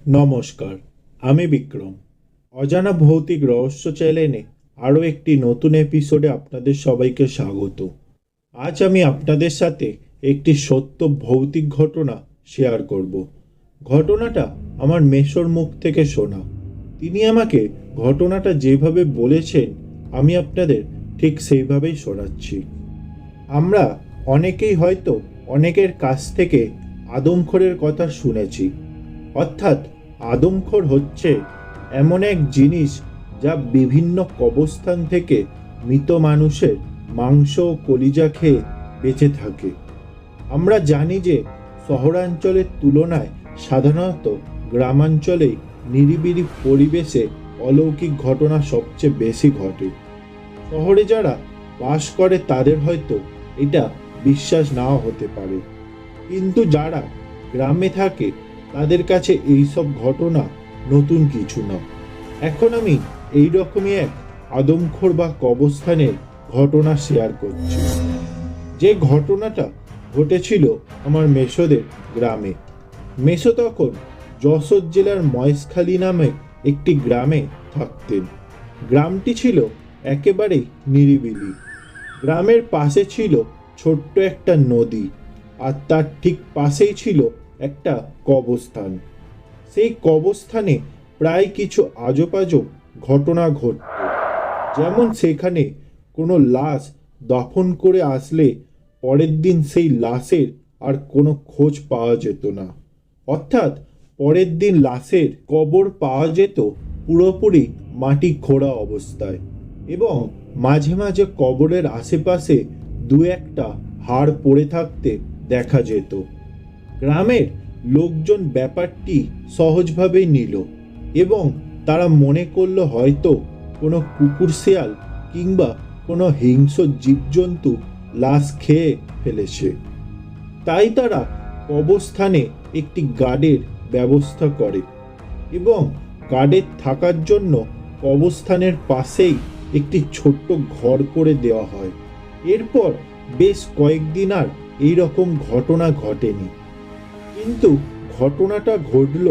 নমস্কার, আমি বিক্রম। অজানা ভৌতিক রহস্য চ্যানেলে আরও একটি নতুন এপিসোডে আপনাদের সবাইকে স্বাগত। আজ আমি আপনাদের সাথে একটি সত্য ভৌতিক ঘটনা শেয়ার করব। ঘটনাটা আমার মেসোর মুখ থেকে শোনা। তিনি আমাকে ঘটনাটা যেভাবে বলেছেন আমি আপনাদের ঠিক সেইভাবেই শোনাচ্ছি। আমরা অনেকেই হয়তো অনেকের কাছ থেকে আদমখোরের কথা শুনেছি। অর্থাৎ আদমখোর হচ্ছে এমন এক জিনিস যা বিভিন্ন কবরস্থান থেকে মৃত মানুষের মাংস ও কলিজা খেয়ে বেঁচে থাকে। আমরা জানি যে শহরাঞ্চলের তুলনায় সাধারণত গ্রামাঞ্চলেই নিরিবিলি পরিবেশে অলৌকিক ঘটনা সবচেয়ে বেশি ঘটে। শহরে যারা বাস করে তাদের হয়তো এটা বিশ্বাস নাও হতে পারে, কিন্তু যারা গ্রামে থাকে তাদের কাছে এইসব ঘটনা নতুন কিছু না। এখন আমি এই রকমই এক আদমখোর বা কবরস্থানের ঘটনা শেয়ার করছি। যে ঘটনাটা ঘটেছিল আমার মেসোদের গ্রামে। মেসো তখন যশোর জেলার মহেশখালী নামে একটি গ্রামে থাকতেন। গ্রামটি ছিল একেবারেই নিরিবিলি। গ্রামের পাশে ছিল ছোট্ট একটা নদী, আর তার ঠিক পাশেই ছিল একটা কবরস্থান। সেই কবরস্থানে প্রায় কিছু আজব আজব ঘটনা ঘটত। যেমন সেখানে কোনো লাশ দাফন করে আসলে পরের দিন সেই লাশের আর কোনো খোঁজ পাওয়া যেত না। অর্থাৎ পরের দিন লাশের কবর পাওয়া যেত পুরোপুরি মাটি খোঁড়া অবস্থায়, এবং মাঝে মাঝে কবরের আশেপাশে দু একটা হাড় পড়ে থাকতে দেখা যেত। গ্রামের লোকজন ব্যাপারটি সহজভাবেই নিল এবং তারা মনে করলো হয়তো কোনো কুকুর শেয়াল কিংবা কোনো হিংস্র জীবজন্তু লাশ খেয়ে ফেলেছে। তাই তারা কবরস্থানে একটি গার্ডের ব্যবস্থা করে এবং গার্ডের থাকার জন্য কবরস্থানের পাশেই একটি ছোট্ট ঘর করে দেওয়া হয়। এরপর বেশ কয়েকদিন আর এই রকম ঘটনা ঘটেনি, কিন্তু ঘটনাটা ঘটল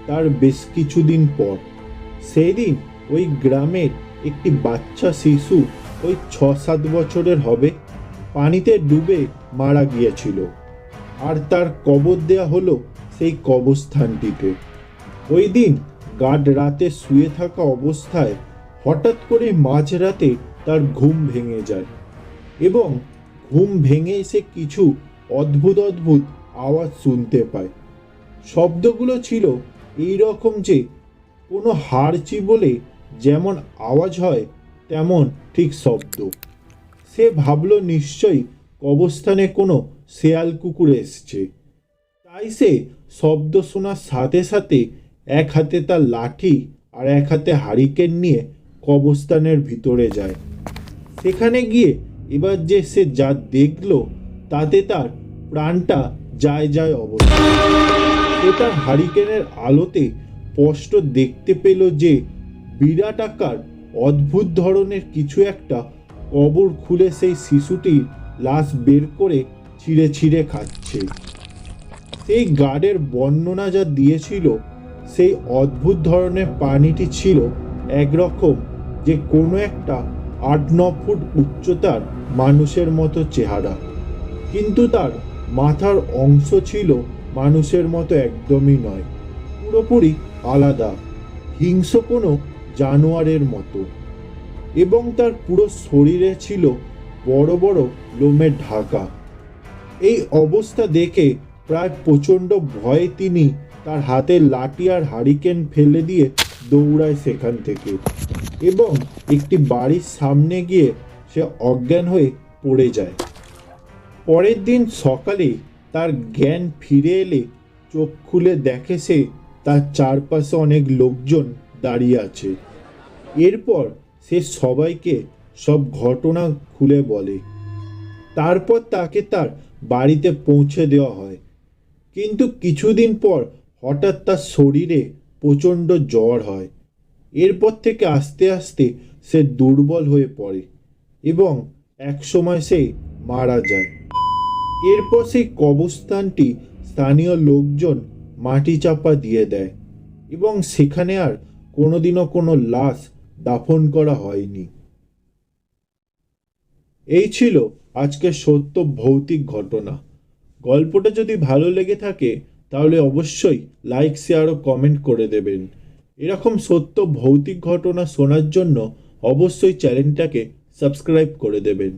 তার বেশ কিছুদিন পর। সেই দিন ওই গ্রামের একটি বাচ্চা শিশু, ওই 6-7 বছরের হবে, পানিতে ডুবে মারা গিয়েছিল, আর তার কবর দেয়া হলো সেই কবরস্থানটিতে। ওই দিন গার্ড রাতে শুয়ে থাকা অবস্থায় হঠাৎ করে মাঝরাতে তার ঘুম ভেঙে যায় এবং ঘুম ভেঙে সে কিছু অদ্ভুত অদ্ভুত আওয়াজ শুনতে পায়। শব্দগুলো ছিল এই রকম যে কোনো হাড় চিবোলে যেমন আওয়াজ হয় তেমন ঠিক শব্দ। সে ভাবলো নিশ্চয়ই কবরস্থানে কোনো শেয়াল কুকুর এসছে। তাই সে শব্দ শোনার সাথে সাথে এক হাতে তার লাঠি আর এক হাতে হারিকেন নিয়ে কবরস্থানের ভিতরে যায়। সেখানে গিয়ে এবার যে সে যা দেখলো তাতে তার প্রাণটা যায় যায় অবস্থা। সে তার হারিকেনের আলোতে স্পষ্ট দেখতে পেল যে বিরাট আকার অদ্ভুত ধরনের কিছু একটা কবর খুলে সেই শিশুটির লাশ বের করে ছিঁড়ে ছিঁড়ে খাচ্ছে। সেই গার্ডের বর্ণনা যা দিয়েছিল, সেই অদ্ভুত ধরনের প্রাণীটি ছিল একরকম যে কোনো একটা 8-9 ফুট উচ্চতার মানুষের মতো চেহারা, কিন্তু তার মাথার অংশ ছিল মানুষের মতো একদমই নয়, পুরোপুরি আলাদা, হিংস্র কোনো জানোয়ারের মতো। এবং তার পুরো শরীরে ছিল বড় বড় লোমে ঢাকা। এই অবস্থা দেখে প্রায় প্রচণ্ড ভয়ে তিনি তার হাতের লাঠি আর হারিকেন ফেলে দিয়ে দৌড়ায় সেখান থেকে, এবং একটি বাড়ির সামনে গিয়ে সে অজ্ঞান হয়ে পড়ে যায়। পরের দিন সকালে তার জ্ঞান ফিরে এলে চোখ খুলে দেখে সে তার চারপাশে অনেক লোকজন দাঁড়িয়ে আছে। এরপর সে সবাইকে সব ঘটনা খুলে বলে। তারপর তাকে তার বাড়িতে পৌঁছে দেওয়া হয়, কিন্তু কিছুদিন পর হঠাৎ তার শরীরে প্রচণ্ড জ্বর হয়। এরপর থেকে আস্তে আস্তে সে দুর্বল হয়ে পড়ে এবং একসময় সে মারা যায়। এরপর সেই কবরস্থানটি স্থানীয় লোকজন মাটি চাপা দিয়ে দেয় এবং সেখানে আর কোনোদিনও কোনো লাশ দাফন করা হয়নি। এই ছিল আজকের সত্য ভৌতিক ঘটনা। গল্পটা যদি ভালো লেগে থাকে তাহলে অবশ্যই লাইক, শেয়ার ও কমেন্ট করে দেবেন। এরকম সত্য ভৌতিক ঘটনা শোনার জন্য অবশ্যই চ্যানেলটাকে সাবস্ক্রাইব করে দেবেন।